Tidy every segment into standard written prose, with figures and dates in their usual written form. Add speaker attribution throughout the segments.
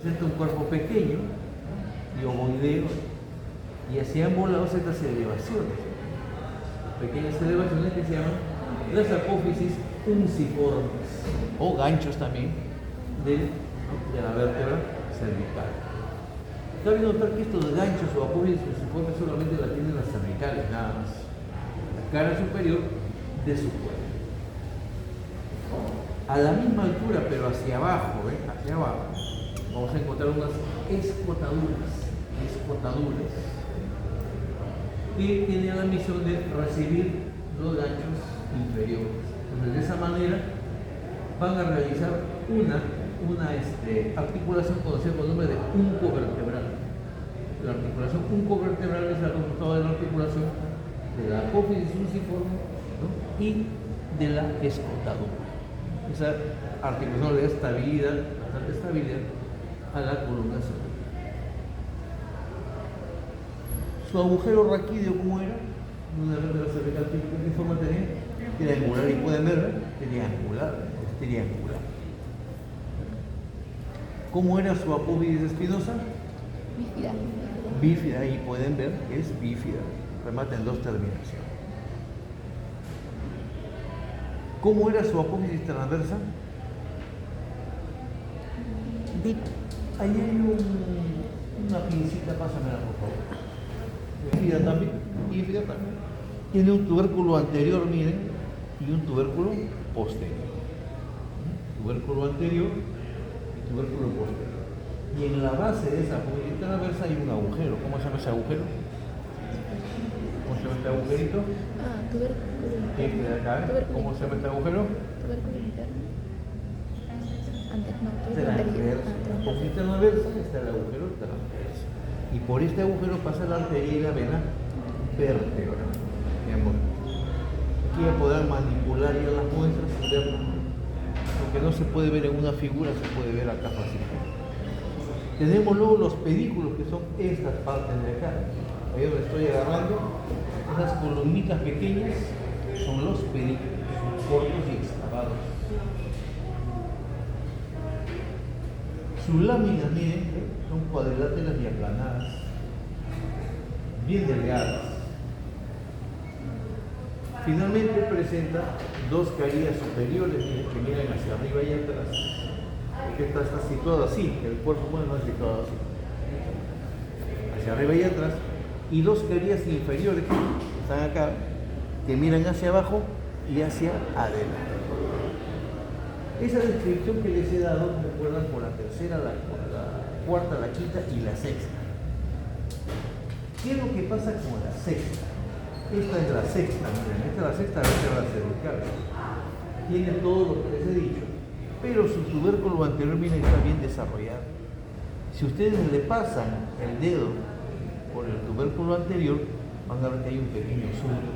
Speaker 1: presenta un cuerpo pequeño y ovoideo, y hacia ambos lados estas elevaciones, pequeñas elevaciones que se llaman las apófisis unciformes o ganchos también de la vértebra cervical. Cabe notar que estos ganchos o apófisis unciformes solamente la tienen las cervicales, nada más, la cara superior de su cuerpo. A la misma altura, pero hacia abajo, hacia abajo, vamos a encontrar unas escotaduras, que tienen la misión de recibir los ganchos inferiores. Entonces, de esa manera van a realizar una articulación conocida con el nombre de uncovertebral. La articulación uncovertebral es el resultado de la articulación de la apófisis unciforme, ¿no?, y de la escotadura. Esa articulación le da estabilidad, bastante estabilidad a la columna cervical. Su agujero raquídeo, ¿cómo era? Una vértebra cervical, ¿qué forma tenía? Triangular, y pueden ver, triangular. ¿Cómo era su apófisis espinosa? Bífida, y pueden ver que es bífida, remata en dos terminaciones. ¿Cómo era su apófisis transversa? Ahí hay una pincita, pásamela por favor. Bífida también. Tiene un tubérculo anterior, miren, y un tubérculo posterior. Tubérculo anterior y tubérculo posterior. Y en la base de esa apófisis transversa hay un agujero. ¿Cómo se llama ese agujero? ¿Cómo se llama este agujerito?
Speaker 2: Tubérculo
Speaker 1: Este de acá, ¿cómo se llama este agujero?
Speaker 2: Tubérculo interno.
Speaker 1: Transverso. La apófisis transversa está el agujero transverso. Y por este agujero pasa la arteria y la vena vértebra. Mi amor. Aquí ya podrán manipular ya las muestras y verlas. Lo que no se puede ver en una figura se puede ver acá fácilmente. Tenemos luego los pedículos, que son estas partes de acá. Ahí donde estoy agarrando, esas columnitas pequeñas son los pedículos, cortos y excavados. Sus láminas, miren, son cuadriláteras y aplanadas, bien delgadas. Finalmente presenta dos carillas superiores, miren, que miran hacia arriba y atrás. Que está situado así, el cuerpo humano no es situado así, hacia arriba y atrás, y dos carillas inferiores que están acá, que miran hacia abajo y hacia adelante. Esa descripción que les he dado, recuerdan, por la tercera, la cuarta, la quinta y la sexta. ¿Qué es lo que pasa con la sexta? Esta es la sexta, miren, esta es la sexta vértebra cervical. Tiene todo lo que les he dicho, pero su tubérculo anterior, miren, está bien desarrollado. Si ustedes le pasan el dedo por el tubérculo anterior, van a ver que hay un pequeño surco.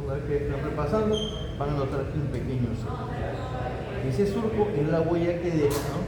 Speaker 1: Una vez que están repasando, van a notar aquí un pequeño surco. Ese surco es la huella que deja, ¿no?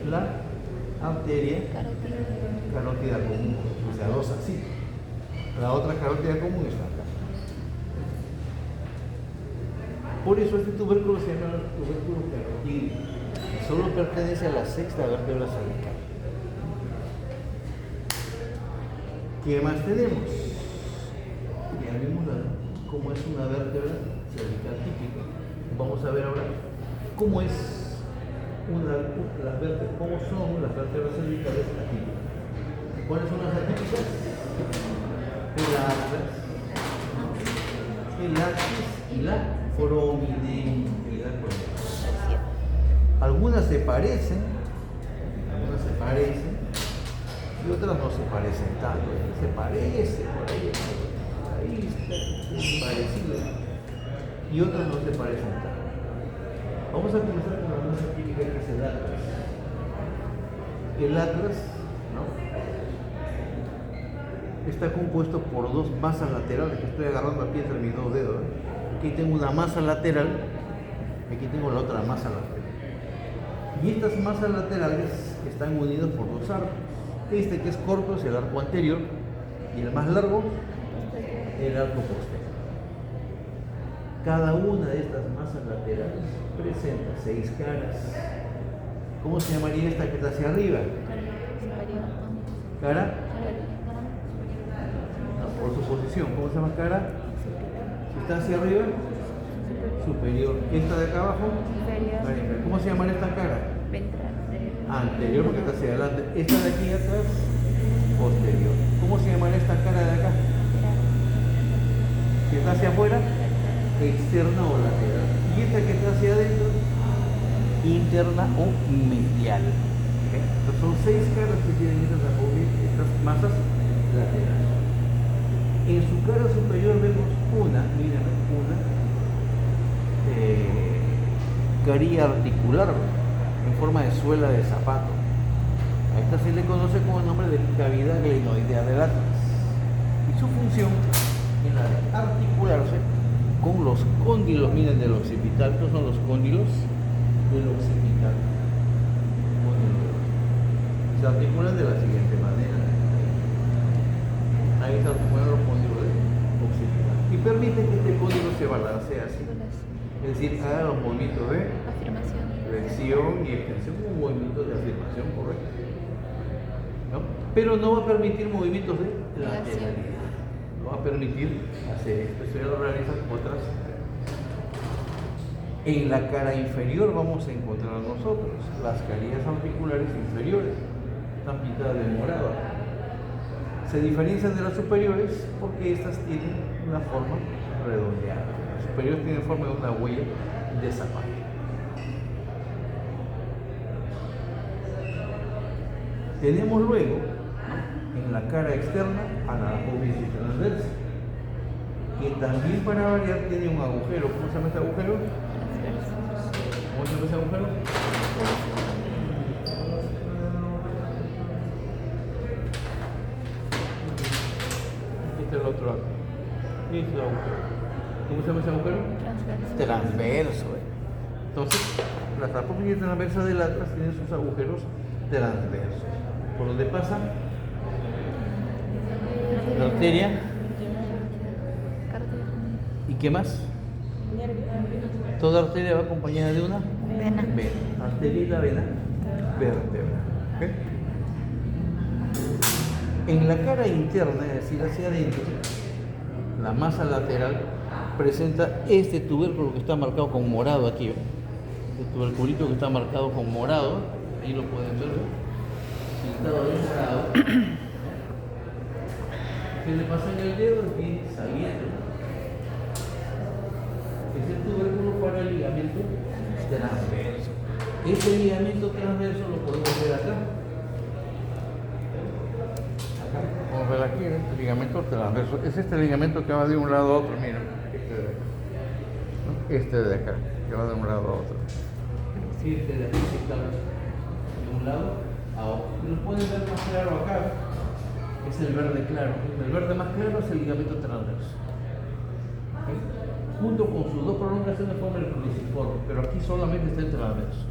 Speaker 1: La arteria carótida común, o sea, dos así. La otra carótida común está acá. Por eso este tubérculo se llama tubérculo carotídeo y solo pertenece a la sexta vértebra cervical. ¿Qué más tenemos? Ya vimos cómo es una vértebra cervical típica. Vamos a ver ahora cómo es cómo son las vértebras cervicales atípicas. ¿Cuáles son las atípicas? El axis y la prominente. Algunas se parecen y otras no se parecen tanto. Se parece por ahí es parecido, y otras no se parecen tanto. Vamos a comenzar con la más típica, que es el atlas. El atlas, ¿no?, está compuesto por dos masas laterales, que estoy agarrando aquí entre mis dos dedos. Aquí tengo una masa lateral y aquí tengo la otra masa lateral. Y estas masas laterales están unidas por dos arcos. Este, que es corto, es el arco anterior, y el más largo, el arco posterior. Cada una de estas masas laterales presenta 6 caras. ¿Cómo se llamaría esta que está hacia arriba?
Speaker 2: Superior.
Speaker 1: Cara, no, por su posición, ¿cómo se llama cara? Si está hacia arriba, superior. ¿Esta de acá abajo?
Speaker 2: Inferior.
Speaker 1: ¿Cómo se llama esta cara?
Speaker 2: Ventral.
Speaker 1: Anterior, porque está hacia adelante. Esta de aquí atrás, posterior. ¿Cómo se llama esta cara de acá? Si está hacia afuera, externa o lateral. Y esta que está hacia adentro, interna o medial. ¿Okay? Entonces son 6 caras que tienen estas masas laterales. En su cara superior vemos una, miren, una carilla articular en forma de suela de zapato. A esta se le conoce como el nombre de cavidad glenoidea del atlas. Y su función es la de articularse con los cóndilos, miren, del occipital. Estos son los cóndilos del occipital. Se articulan de la siguiente manera. Ahí se articulan los cóndilos del occipital. Y permiten que este cóndilo se balancee así. Es decir, haga los movimientos de
Speaker 2: Afirmación.
Speaker 1: flexión y extensión como movimientos de afirmación, correcto. ¿No? Pero no va a permitir movimientos de lateralidad. No va a permitir hacer esto. Eso ya lo realizan otras. En la cara inferior vamos a encontrar nosotros las carillas articulares inferiores. Están pintadas de morado. Se diferencian de las superiores porque estas tienen una forma redondeada. Las superiores tienen forma de una huella de zapato. Tenemos luego, ¿no?, en la cara externa a la apófisis transversa, que también para variar tiene un agujero. ¿Cómo se llama este agujero? ¿Cómo se llama ese agujero? Este es el otro lado. Este es el agujero. ¿Cómo se llama ese agujero? Transverso. Entonces, las apófisis transversas del atlas tienen sus agujeros transversos, por donde pasa la arteria. ¿Y qué más? Toda arteria va acompañada de una
Speaker 2: Vena.
Speaker 1: Arteria y la vena vértebra. ¿Okay? En la cara interna, es decir, hacia adentro, la masa lateral presenta este tubérculo que está marcado con morado aquí. ¿Ve? Este tuberculito que está marcado con morado, ahí lo pueden ver, pintado de morado. ¿Qué le pasa en el dedo? Es bien saliendo. Es el tubérculo para el ligamento transverso. Este ligamento transverso lo podemos ver acá. Vamos a ver aquí, el ligamento transverso. Es este ligamento que va de un lado a otro, miren. Este de acá, que va de un lado a otro. Sí, este de aquí se está de un lado a otro. Lo pueden ver más claro acá. Es el verde claro. El verde más claro es el ligamento transverso. ¿Okay? Junto con sus dos prolongaciones forma el cruciforme, pero aquí solamente está el transverso.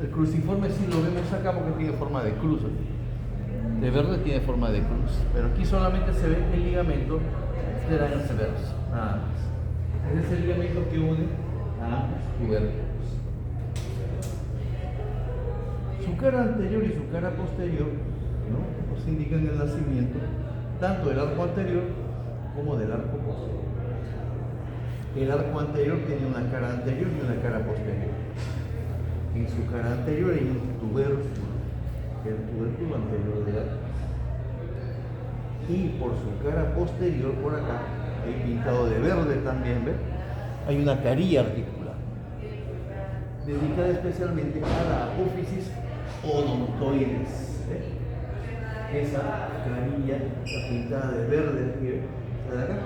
Speaker 1: El cruciforme sí lo vemos acá porque tiene forma de cruz. De verde tiene forma de cruz, pero aquí solamente se ve el ligamento transverso, nada más. Ese es el ligamento que une a ambos tubérculos. Su cara anterior y su cara posterior, ¿no?, nos indican el nacimiento tanto del arco anterior como del arco posterior. El arco anterior tiene una cara anterior y una cara posterior. En su cara anterior hay un tubérculo, que es el tubérculo anterior del arco. Y por su cara posterior, por acá, hay pintado de verde también, ¿ves? Hay una carilla articular, dedicada especialmente a la apófisis odontoides. Esa carilla está pintada de verde aquí, ¿ves? ¿Esta de acá?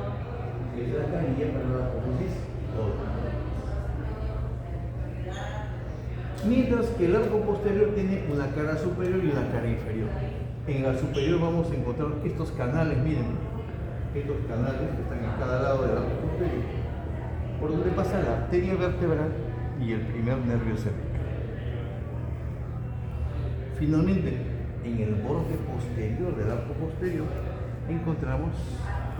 Speaker 1: Es la carilla para la apófisis odontoides. Mientras que el arco posterior tiene una cara superior y una cara inferior. En la superior vamos a encontrar estos canales, miren, estos canales que están en cada lado del arco posterior, por donde pasa la arteria vertebral y el primer nervio cervical. Finalmente, en el borde posterior del arco posterior encontramos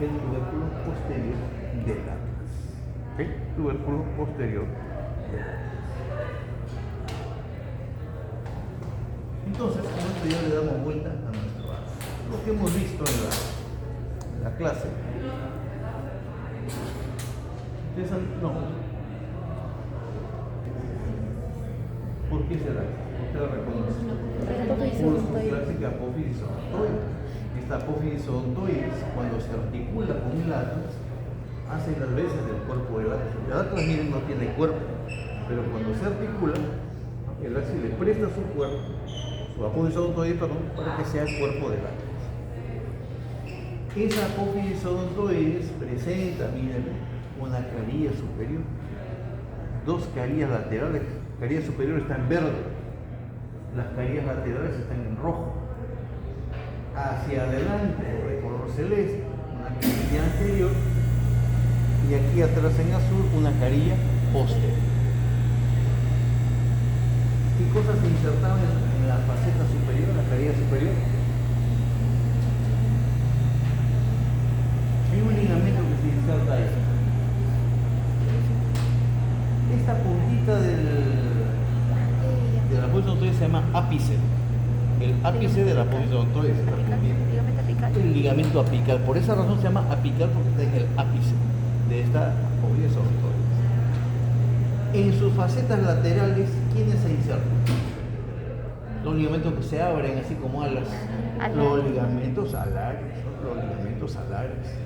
Speaker 1: el tubérculo posterior del atlas. ¿Okay? Tubérculo posterior del atlas. Entonces, con esto ya le damos vuelta a nuestro base. Lo que hemos visto en la clase. No. ¿Por qué será? Usted lo reconoce. Por su clásica apófisis odontoides. Esta apófisis odontoides, cuando se articula con el atlas, hace las veces del cuerpo del atlas. El atlas, miren, no tiene cuerpo, pero cuando se articula, el atlas le presta su cuerpo, su apófisis odontoide, para que sea el cuerpo del atlas. Esa apófisis odontoides presenta, miren, una carilla superior, dos carillas laterales. La carilla superior está en verde, las carillas laterales están en rojo. Hacia adelante, de color celeste, una carilla anterior, y aquí atrás en azul, una carilla posterior. ¿Qué cosas se insertaban en la faceta superior, en la carilla superior? Hay un ligamento que se inserta ahí. Esta puntita de la apófisis odontoide se llama ápice. El ápice de la apófisis odontoide. El ligamento apical. Por esa razón se llama apical, porque está en el ápice de esta apófisis odontoide. En sus facetas laterales, ¿quiénes se insertan? Los ligamentos que se abren así como alas. Los ligamentos alares. Los ligamentos alares.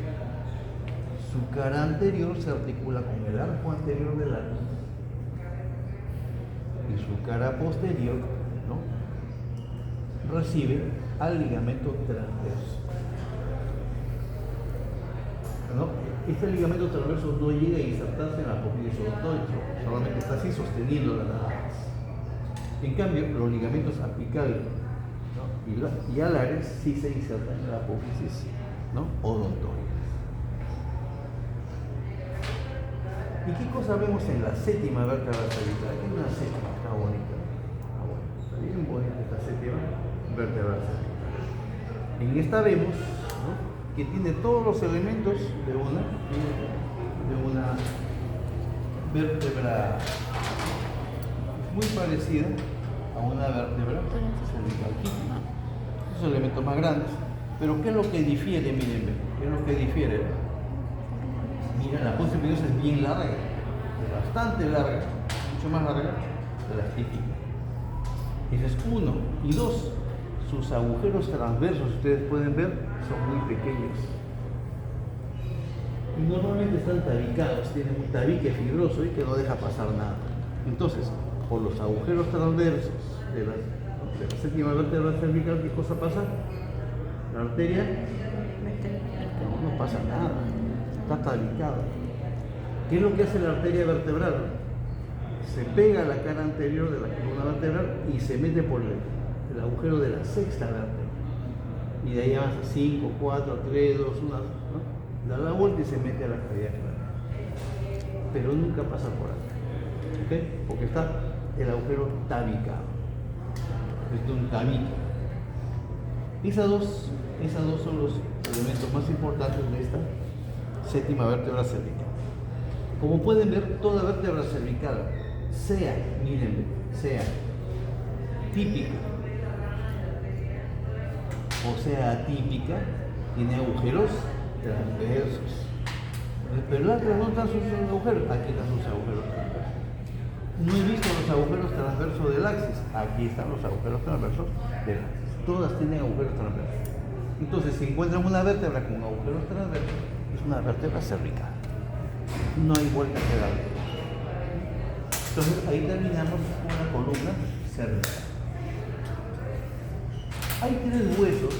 Speaker 1: Su cara anterior se articula con el arco anterior del atlas. Y su cara posterior, ¿no?, recibe al ligamento transverso. ¿No? Este ligamento transverso no llega a insertarse en la apófisis odontoide, solamente está así sosteniendo la nariz. En cambio, los ligamentos apicales, ¿no?, y alares sí se insertan en la apófisis, ¿no?, odontoide. ¿Y qué cosa vemos en la séptima vértebra cervical? Aquí hay una séptima, está bonita. Está bien bonita esta séptima vértebra cervical. En esta vemos, ¿no?, que tiene todos los elementos de una vértebra muy parecida a una vértebra cervical. Esos elementos más grandes. Pero ¿qué es lo que difiere? Miren, ¿qué es lo que difiere? Mira, la apófisis epidiosa es bien larga, bastante larga, mucho más larga de la típica. Ese es uno. Y dos, sus agujeros transversos, ustedes pueden ver, son muy pequeños. Y normalmente están tabicados, tienen un tabique fibroso y que no deja pasar nada. Entonces, por los agujeros transversos de la séptima vértebra cervical, ¿qué cosa pasa? La arteria no pasa nada. Está tabicado. ¿Qué es lo que hace la arteria vertebral? Se pega a la cara anterior de la columna vertebral y se mete por el agujero de la sexta vértebra. Y de ahí avanza 5, 4, 3, 2, 1, ¿no? Da la vuelta y se mete a la cavidad craneal. Pero nunca pasa por ahí. ¿Okay? Porque está el agujero tabicado. Es de un tabique. Esas dos son los elementos más importantes de esta séptima vértebra cervical. Como pueden ver, toda vértebra cervical, sea típica o sea atípica, tiene agujeros transversos. Pero el atlas no están sus agujeros, aquí están sus agujeros transversos. No he visto los agujeros transversos del axis, aquí están los agujeros transversos del axis. Todas tienen agujeros transversos. Entonces, si encuentran una vértebra con agujeros transversos, es una vértebra cervical. No hay vuelta que darle. Entonces, ahí terminamos una columna cervical. Hay tres huesos